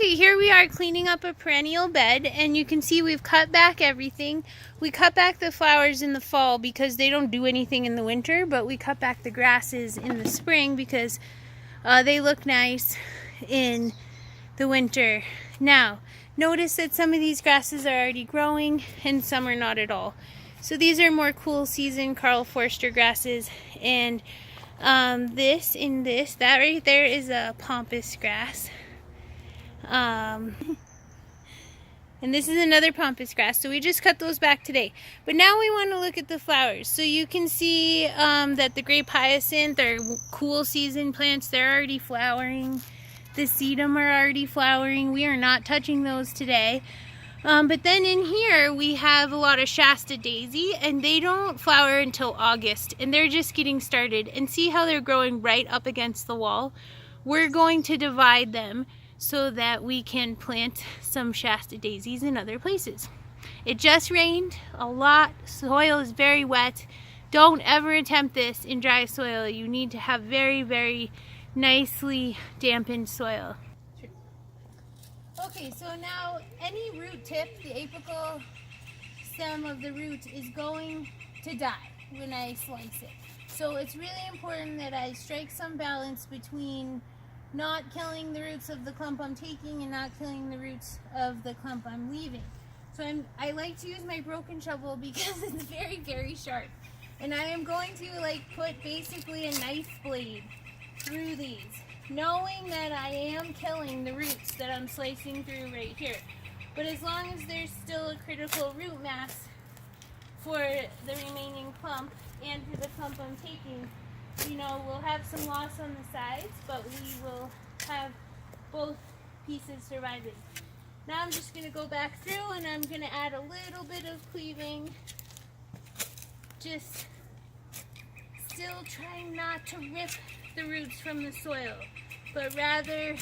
Okay, here we are cleaning up a perennial bed, and you can see we've cut back everything. We cut back the flowers in the fall because they don't do anything in the winter, but we cut back the grasses in the spring because they look nice in the winter. Now, notice that some of these grasses are already growing and some are not at all. So these are more cool season Karl Forster grasses, and that right there is a pampas grass. And this is another pampas grass, so we just cut those back today. But now we want to look at the flowers. So you can see that the grape hyacinth are cool season plants. They're already flowering. The sedum are already flowering. We are not touching those today. But then in here we have a lot of Shasta daisy, and they don't flower until August, and they're just getting started. And see how they're growing right up against the wall? We're going to divide them so that we can plant some Shasta daisies in other places. It just rained a lot. Soil is very wet. Don't ever attempt this in dry soil. You need to have very, very nicely dampened soil. Okay, so now any root tip, the apical stem of the root is going to die when I slice it. So it's really important that I strike some balance between not killing the roots of the clump I'm taking and not killing the roots of the clump I'm leaving. So I like to use my broken shovel because it's very, very sharp. And I am going to put basically a knife blade through these, knowing that I am killing the roots that I'm slicing through right here. But as long as there's still a critical root mass for the remaining clump and for the clump I'm taking, you know, we'll have some loss on the sides, but we will have both pieces surviving. Now I'm just going to go back through and I'm going to add a little bit of cleaving. Just still trying not to rip the roots from the soil, but rather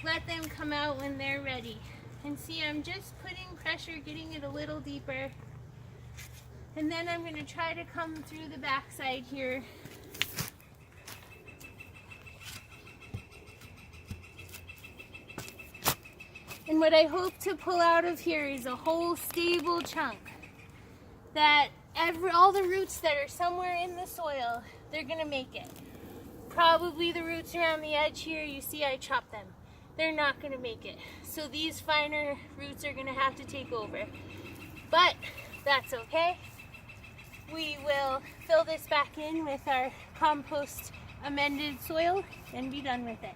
let them come out when they're ready. And see, I'm just putting pressure, getting it a little deeper. And then I'm going to try to come through the backside here. And what I hope to pull out of here is a whole stable chunk that all the roots that are somewhere in the soil, they're going to make it. Probably the roots around the edge here, you see I chopped them. They're not going to make it. So these finer roots are going to have to take over. But that's okay. We will fill this back in with our compost amended soil and be done with it.